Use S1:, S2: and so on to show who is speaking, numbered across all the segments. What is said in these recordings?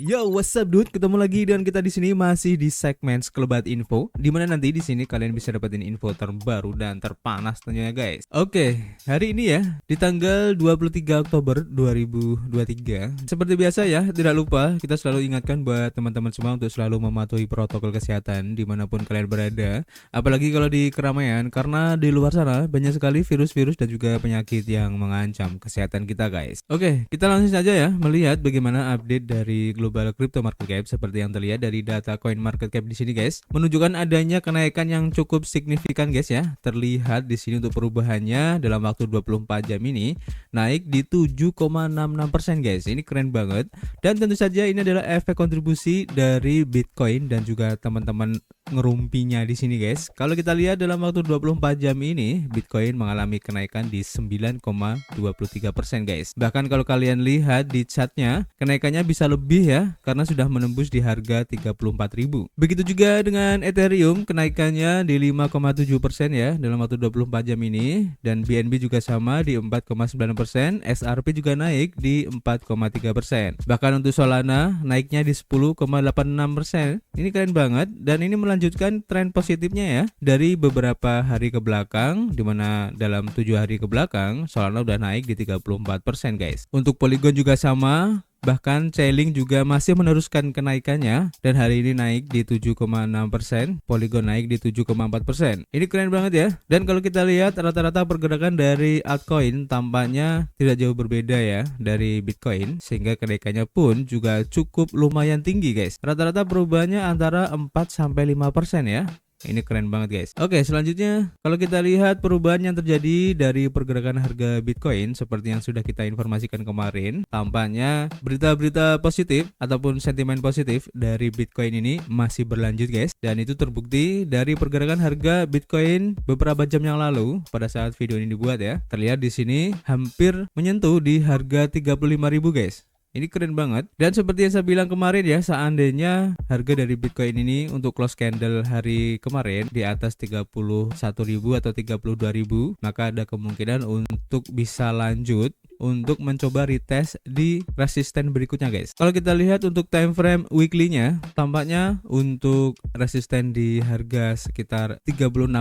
S1: Yo, what's up dude? Ketemu lagi dengan kita di sini masih di segmen Sekelebat Info, di mana nanti di sini kalian bisa dapetin info terbaru dan terpanas tentunya guys. Oke, hari ini ya di tanggal 23 Oktober 2023. Seperti biasa ya, tidak lupa kita selalu ingatkan buat teman-teman semua untuk selalu mematuhi protokol kesehatan dimanapun kalian berada. Apalagi kalau di keramaian, karena di luar sana banyak sekali virus-virus dan juga penyakit yang mengancam kesehatan kita guys. Oke, kita langsung saja ya melihat bagaimana update dari global crypto market cap seperti yang terlihat dari data coin market cap di sini guys, menunjukkan adanya kenaikan yang cukup signifikan guys ya. Terlihat di sini untuk perubahannya dalam waktu 24 jam ini naik di 7,66% guys. Ini keren banget. Dan tentu saja ini adalah efek kontribusi dari Bitcoin dan juga teman-teman ngerumpinya di sini guys. Kalau kita lihat dalam waktu 24 jam ini Bitcoin mengalami kenaikan di 9,23% guys. Bahkan kalau kalian lihat di chartnya, kenaikannya bisa lebih ya karena sudah menembus di harga 34.000. Begitu juga dengan Ethereum, kenaikannya di 5,7% ya dalam waktu 24 jam ini, dan BNB juga sama di 4,9%, XRP juga naik di 4,3%. Bahkan untuk Solana naiknya di 10,86%. Ini keren banget dan ini melanjutkan tren positifnya ya dari beberapa hari ke belakang, dimana dalam 7 hari ke belakang Solana udah naik di 34% guys. Untuk Polygon juga sama. Bahkan Chainlink juga masih meneruskan kenaikannya dan hari ini naik di 7,6%, Polygon naik di 7,4%. Ini keren banget ya. Dan kalau kita lihat rata-rata pergerakan dari altcoin tampaknya tidak jauh berbeda ya dari Bitcoin, sehingga kenaikannya pun juga cukup lumayan tinggi guys. Rata-rata perubahannya antara 4-5% ya. Ini keren banget guys. Oke, selanjutnya kalau kita lihat perubahan yang terjadi dari pergerakan harga Bitcoin seperti yang sudah kita informasikan kemarin, tampaknya berita-berita positif ataupun sentimen positif dari Bitcoin ini masih berlanjut guys. Dan itu terbukti dari pergerakan harga Bitcoin beberapa jam yang lalu pada saat video ini dibuat ya. Terlihat di sini hampir menyentuh di harga 35.000 guys. Ini keren banget. Dan seperti yang saya bilang kemarin ya, seandainya harga dari Bitcoin ini untuk close candle hari kemarin di atas 31.000 atau 32.000, maka ada kemungkinan untuk bisa lanjut untuk mencoba retest di resisten berikutnya guys. Kalau kita lihat untuk time frame weekly-nya, tampaknya untuk resisten di harga sekitar 36.000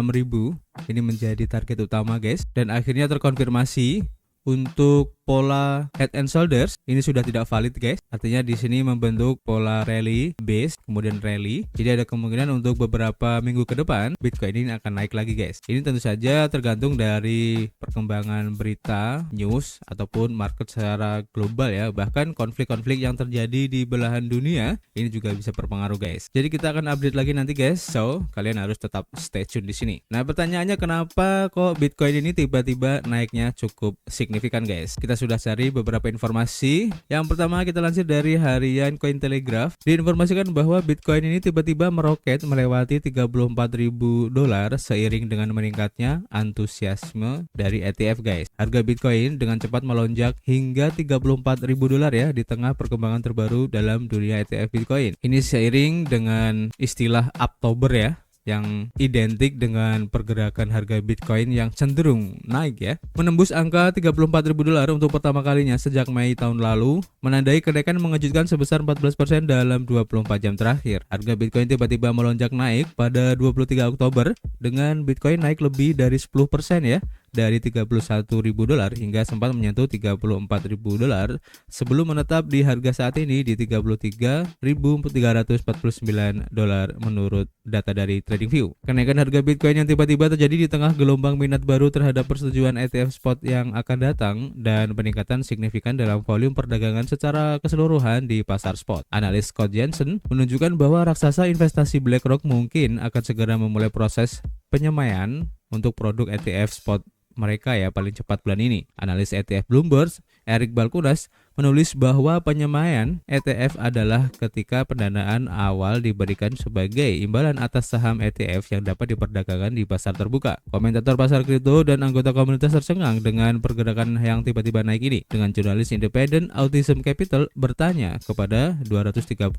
S1: ini menjadi target utama guys, dan akhirnya terkonfirmasi. Untuk pola head and shoulders ini sudah tidak valid guys. Artinya di sini membentuk pola rally base kemudian rally. Jadi ada kemungkinan untuk beberapa minggu ke depan Bitcoin ini akan naik lagi guys. Ini tentu saja tergantung dari perkembangan berita, news ataupun market secara global ya. Bahkan konflik-konflik yang terjadi di belahan dunia ini juga bisa berpengaruh guys. Jadi kita akan update lagi nanti guys. So, kalian harus tetap stay tune di sini. Nah, pertanyaannya kenapa kok Bitcoin ini tiba-tiba naiknya cukup signifikan guys? Kita sudah cari beberapa informasi. Yang pertama kita lansir dari harian Cointelegraph. Diinformasikan bahwa Bitcoin ini tiba-tiba meroket melewati $34.000 seiring dengan meningkatnya antusiasme dari ETF guys. Harga Bitcoin dengan cepat melonjak hingga $34.000 ya di tengah perkembangan terbaru dalam dunia ETF Bitcoin. Ini seiring dengan istilah Oktober ya, yang identik dengan pergerakan harga Bitcoin yang cenderung naik ya, menembus angka $34.000 untuk pertama kalinya sejak Mei tahun lalu, menandai kenaikan mengejutkan sebesar 14% dalam 24 jam terakhir. Harga Bitcoin tiba-tiba melonjak naik pada 23 Oktober dengan Bitcoin naik lebih dari 10% ya, dari $31.000 hingga sempat menyentuh $34.000 sebelum menetap di harga saat ini di $33.349 menurut data dari TradingView. Kenaikan harga Bitcoin yang tiba-tiba terjadi di tengah gelombang minat baru terhadap persetujuan ETF spot yang akan datang dan peningkatan signifikan dalam volume perdagangan secara keseluruhan di pasar spot. Analis Scott Jensen menunjukkan bahwa raksasa investasi BlackRock mungkin akan segera memulai proses penyemaian untuk produk ETF spot mereka ya paling cepat bulan ini. Analis ETF Bloomberg, Eric Balchunas, menulis bahwa penyemaian ETF adalah ketika pendanaan awal diberikan sebagai imbalan atas saham ETF yang dapat diperdagangkan di pasar terbuka. Komentator pasar kripto dan anggota komunitas tercengang dengan pergerakan yang tiba-tiba naik ini. Dengan jurnalis independen Autism Capital bertanya kepada 237.000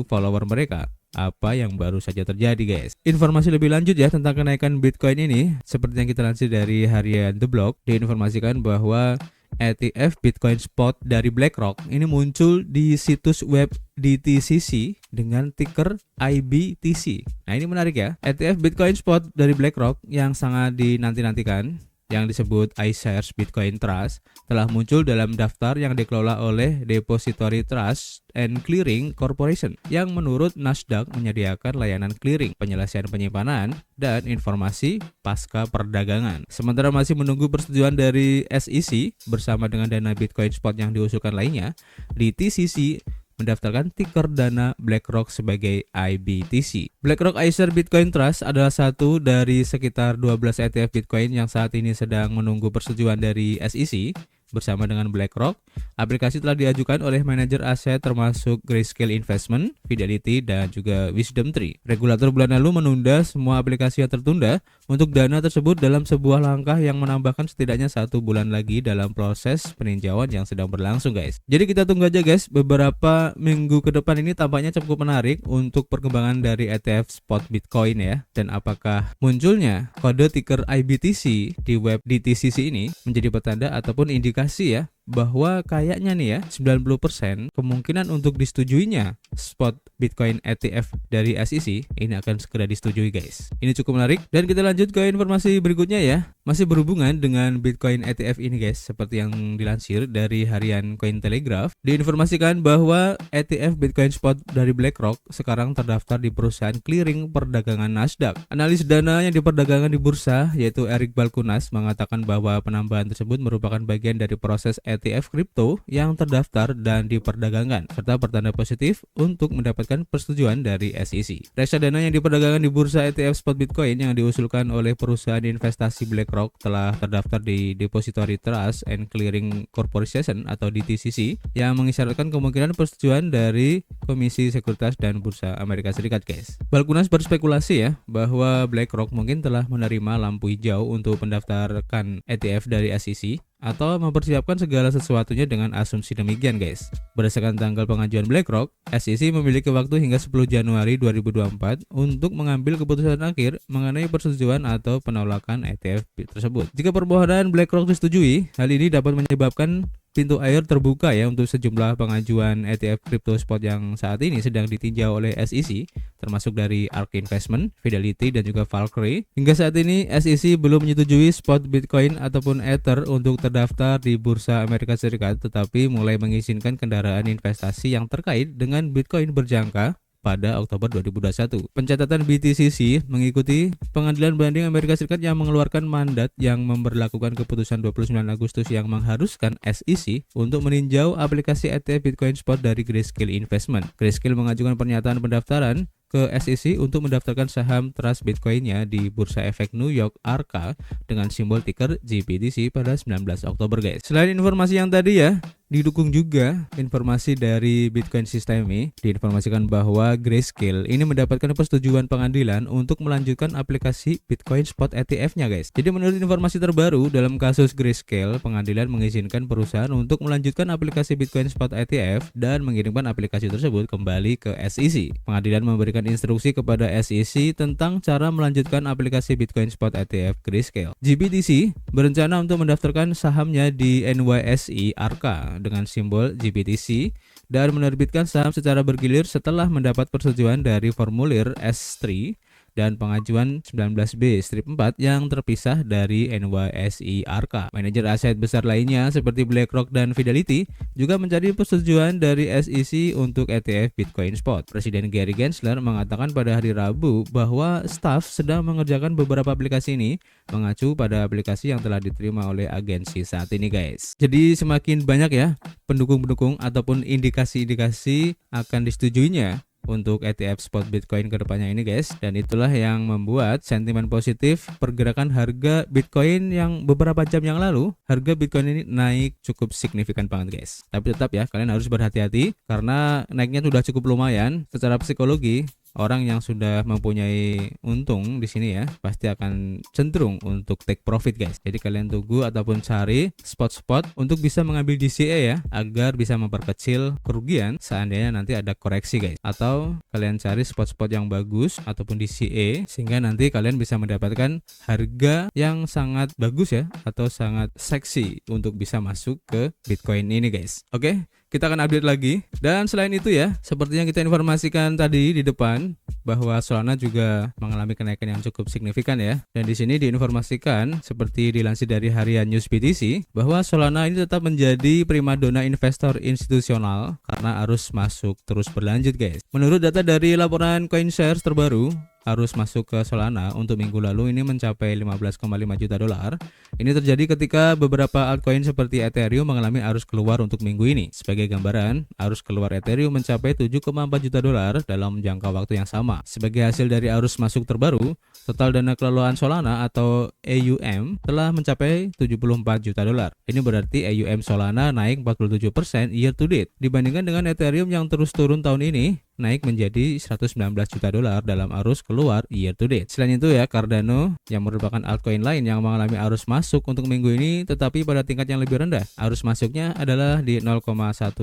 S1: follower mereka, apa yang baru saja terjadi guys. Informasi lebih lanjut ya tentang kenaikan Bitcoin ini, seperti yang kita lansir dari harian The Block, diinformasikan bahwa ETF Bitcoin Spot dari BlackRock ini muncul di situs web DTCC dengan ticker IBTC. Nah, ini menarik ya. ETF Bitcoin Spot dari BlackRock yang sangat dinanti-nantikan, yang disebut iShares Bitcoin Trust, telah muncul dalam daftar yang dikelola oleh Depository Trust and Clearing Corporation yang menurut Nasdaq menyediakan layanan clearing, penyelesaian penyimpanan, dan informasi pasca perdagangan. Sementara masih menunggu persetujuan dari SEC bersama dengan dana Bitcoin Spot yang diusulkan lainnya, DTCC mendaftarkan ticker dana BlackRock sebagai IBTC. BlackRock iShares Bitcoin Trust adalah satu dari sekitar 12 ETF Bitcoin yang saat ini sedang menunggu persetujuan dari SEC. Bersama dengan BlackRock, aplikasi telah diajukan oleh manajer aset termasuk Grayscale Investment, Fidelity, dan juga WisdomTree. Regulator bulan lalu menunda semua aplikasi yang tertunda untuk dana tersebut dalam sebuah langkah yang menambahkan setidaknya 1 bulan lagi dalam proses peninjauan yang sedang berlangsung, guys. Jadi kita tunggu aja, guys. Beberapa minggu ke depan ini tampaknya cukup menarik untuk perkembangan dari ETF spot Bitcoin ya. Dan apakah munculnya kode ticker IBTC di web DTCC ini menjadi pertanda ataupun indikasi ya bahwa kayaknya nih ya 90% kemungkinan untuk disetujuinya spot Bitcoin ETF dari SEC ini akan segera disetujui, guys. Ini cukup menarik dan kita lanjut ke informasi berikutnya ya. Masih berhubungan dengan Bitcoin ETF ini, guys. Seperti yang dilansir dari harian Cointelegraph, diinformasikan bahwa ETF Bitcoin Spot dari BlackRock sekarang terdaftar di perusahaan clearing perdagangan Nasdaq. Analis dana yang diperdagangkan di bursa yaitu Eric Balchunas mengatakan bahwa penambahan tersebut merupakan bagian dari proses ETF kripto yang terdaftar dan diperdagangkan serta bertanda positif untuk mendapatkan persetujuan dari SEC. Reksadana yang diperdagangkan di bursa ETF spot Bitcoin yang diusulkan oleh perusahaan investasi BlackRock telah terdaftar di Depository Trust and Clearing Corporation atau DTCC yang mengisyaratkan kemungkinan persetujuan dari Komisi Sekuritas dan Bursa Amerika Serikat, guys. Balchunas berspekulasi ya bahwa BlackRock mungkin telah menerima lampu hijau untuk mendaftarkan ETF dari SEC atau mempersiapkan segala sesuatunya dengan asumsi demikian, guys. Berdasarkan tanggal pengajuan BlackRock, SEC memiliki waktu hingga 10 Januari 2024 untuk mengambil keputusan akhir mengenai persetujuan atau penolakan ETF tersebut. Jika permohonan BlackRock disetujui, hal ini dapat menyebabkan pintu air terbuka ya untuk sejumlah pengajuan ETF crypto spot yang saat ini sedang ditinjau oleh SEC, termasuk dari ARK Investment, Fidelity, dan juga Valkyrie. Hingga saat ini SEC belum menyetujui spot Bitcoin ataupun Ether untuk terdaftar di Bursa Amerika Serikat, tetapi mulai mengizinkan kendaraan investasi yang terkait dengan Bitcoin berjangka pada Oktober 2021. Pencatatan BTCC mengikuti pengadilan banding Amerika Serikat yang mengeluarkan mandat yang memberlakukan keputusan 29 Agustus yang mengharuskan SEC untuk meninjau aplikasi ETF Bitcoin Spot dari Grayscale Investment. Grayscale mengajukan pernyataan pendaftaran ke SEC untuk mendaftarkan saham Trust Bitcoin-nya di Bursa Efek New York ARKA dengan simbol ticker GBTC pada 19 Oktober, guys. Selain informasi yang tadi ya, didukung juga informasi dari Bitcoin Systeme. Diinformasikan bahwa Grayscale ini mendapatkan persetujuan pengadilan untuk melanjutkan aplikasi Bitcoin Spot ETF-nya, guys. Jadi menurut informasi terbaru dalam kasus Grayscale, pengadilan mengizinkan perusahaan untuk melanjutkan aplikasi Bitcoin Spot ETF dan mengirimkan aplikasi tersebut kembali ke SEC. Pengadilan memberikan instruksi kepada SEC tentang cara melanjutkan aplikasi Bitcoin Spot ETF Grayscale. GBTC berencana untuk mendaftarkan sahamnya di NYSE ARKA dengan simbol GBTC dan menerbitkan saham secara bergilir setelah mendapat persetujuan dari formulir S3 dan pengajuan 19B-4 yang terpisah dari NYSE ARKA. Manajer aset besar lainnya seperti BlackRock dan Fidelity juga mencari persetujuan dari SEC untuk ETF Bitcoin Spot. Presiden Gary Gensler mengatakan pada hari Rabu bahwa staf sedang mengerjakan beberapa aplikasi ini mengacu pada aplikasi yang telah diterima oleh agensi saat ini, guys. Jadi semakin banyak ya pendukung-pendukung ataupun indikasi-indikasi akan disetujuinya untuk ETF spot Bitcoin ke depannya ini, guys. Dan itulah yang membuat sentimen positif pergerakan harga Bitcoin yang beberapa jam yang lalu harga Bitcoin ini naik cukup signifikan banget, guys. Tapi tetap ya kalian harus berhati-hati karena naiknya sudah cukup lumayan. Secara psikologi orang yang sudah mempunyai untung di sini ya, pasti akan cenderung untuk take profit guys. Jadi kalian tunggu ataupun cari spot-spot untuk bisa mengambil DCA ya, agar bisa memperkecil kerugian seandainya nanti ada koreksi guys. Atau kalian cari spot-spot yang bagus ataupun DCA sehingga nanti kalian bisa mendapatkan harga yang sangat bagus ya, atau sangat seksi untuk bisa masuk ke Bitcoin ini guys. Oke, kita akan update lagi. Dan selain itu ya, seperti yang kita informasikan tadi di depan, bahwa Solana juga mengalami kenaikan yang cukup signifikan ya. Dan di sini diinformasikan seperti dilansir dari harian News BTC bahwa Solana ini tetap menjadi primadona investor institusional karena arus masuk terus berlanjut guys. Menurut data dari laporan CoinShares terbaru, arus masuk ke Solana untuk minggu lalu ini mencapai 15,5 juta dolar. Ini terjadi ketika beberapa altcoin seperti Ethereum mengalami arus keluar untuk minggu ini. Sebagai gambaran, arus keluar Ethereum mencapai 7,4 juta dolar dalam jangka waktu yang sama. Sebagai hasil dari arus masuk terbaru, total dana kelolaan Solana atau AUM telah mencapai 74 juta dolar. Ini berarti AUM Solana naik 47% year to date dibandingkan dengan Ethereum yang terus turun tahun ini, naik menjadi 119 juta dolar dalam arus keluar year to date. Selain itu ya, Cardano yang merupakan altcoin lain yang mengalami arus masuk untuk minggu ini tetapi pada tingkat yang lebih rendah. Arus masuknya adalah di 0,1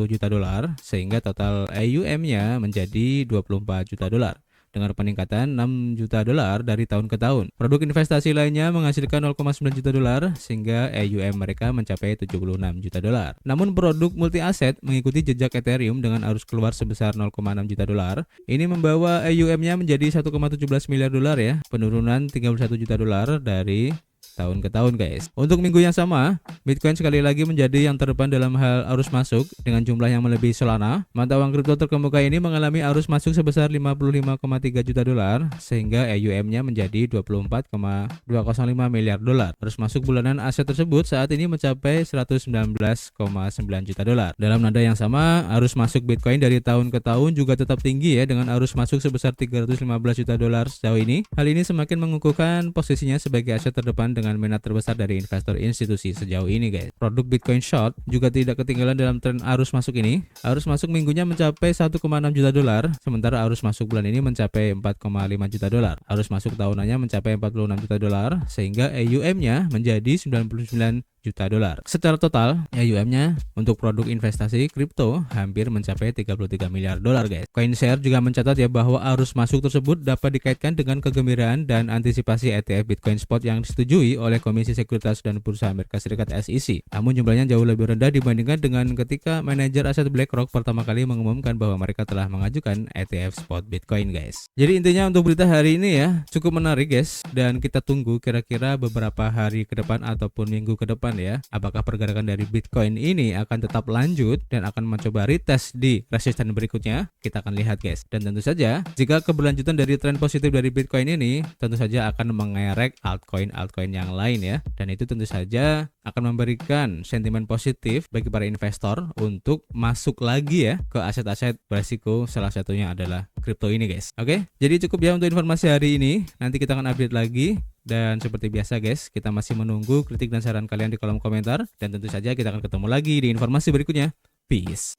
S1: juta dolar sehingga total AUM-nya menjadi 24 juta dolar dengan peningkatan 6 juta dolar dari tahun ke tahun. Produk investasi lainnya menghasilkan 0,9 juta dolar sehingga AUM mereka mencapai 76 juta dolar. Namun produk multi aset mengikuti jejak Ethereum dengan arus keluar sebesar 0,6 juta dolar. Ini membawa AUM-nya menjadi 1,17 miliar dolar ya, penurunan 31 juta dolar dari tahun ke tahun guys. Untuk minggu yang sama, Bitcoin sekali lagi menjadi yang terdepan dalam hal arus masuk dengan jumlah yang melebihi Solana. Mata uang kripto terkemuka ini mengalami arus masuk sebesar 55,3 juta dolar sehingga AUM-nya menjadi 24,205 miliar dolar. Arus masuk bulanan aset tersebut saat ini mencapai 119,9 juta dolar. Dalam nada yang sama, arus masuk Bitcoin dari tahun ke tahun juga tetap tinggi ya, dengan arus masuk sebesar 315 juta dolar sejauh ini. Hal ini semakin mengukuhkan posisinya sebagai aset terdepan dengan minat terbesar dari investor institusi sejauh ini guys. Produk Bitcoin Short juga tidak ketinggalan dalam tren arus masuk ini. Arus masuk minggunya mencapai 1,6 juta dolar, sementara arus masuk bulan ini mencapai 4,5 juta dolar. Arus masuk tahunannya mencapai 46 juta dolar sehingga AUM-nya menjadi 99 juta dolar. Secara total, AUM-nya untuk produk investasi kripto hampir mencapai 33 miliar dolar guys. CoinShares juga mencatat ya bahwa arus masuk tersebut dapat dikaitkan dengan kegembiraan dan antisipasi ETF Bitcoin Spot yang disetujui oleh Komisi Sekuritas dan Bursa Amerika Serikat SEC. Namun jumlahnya jauh lebih rendah dibandingkan dengan ketika manajer aset BlackRock pertama kali mengumumkan bahwa mereka telah mengajukan ETF Spot Bitcoin guys. Jadi intinya untuk berita hari ini ya cukup menarik guys, dan kita tunggu kira-kira beberapa hari ke depan ataupun minggu ke depan ya, apakah pergerakan dari Bitcoin ini akan tetap lanjut dan akan mencoba retest di resisten berikutnya. Kita akan lihat guys. Dan tentu saja jika keberlanjutan dari tren positif dari Bitcoin ini tentu saja akan mengerek altcoin yang lain ya, dan itu tentu saja akan memberikan sentimen positif bagi para investor untuk masuk lagi ya ke aset-aset beresiko, salah satunya adalah kripto ini guys. Oke, jadi cukup ya untuk informasi hari ini. Nanti kita akan update lagi. Dan seperti biasa guys, kita masih menunggu kritik dan saran kalian di kolom komentar. Dan tentu saja kita akan ketemu lagi di informasi berikutnya. Peace.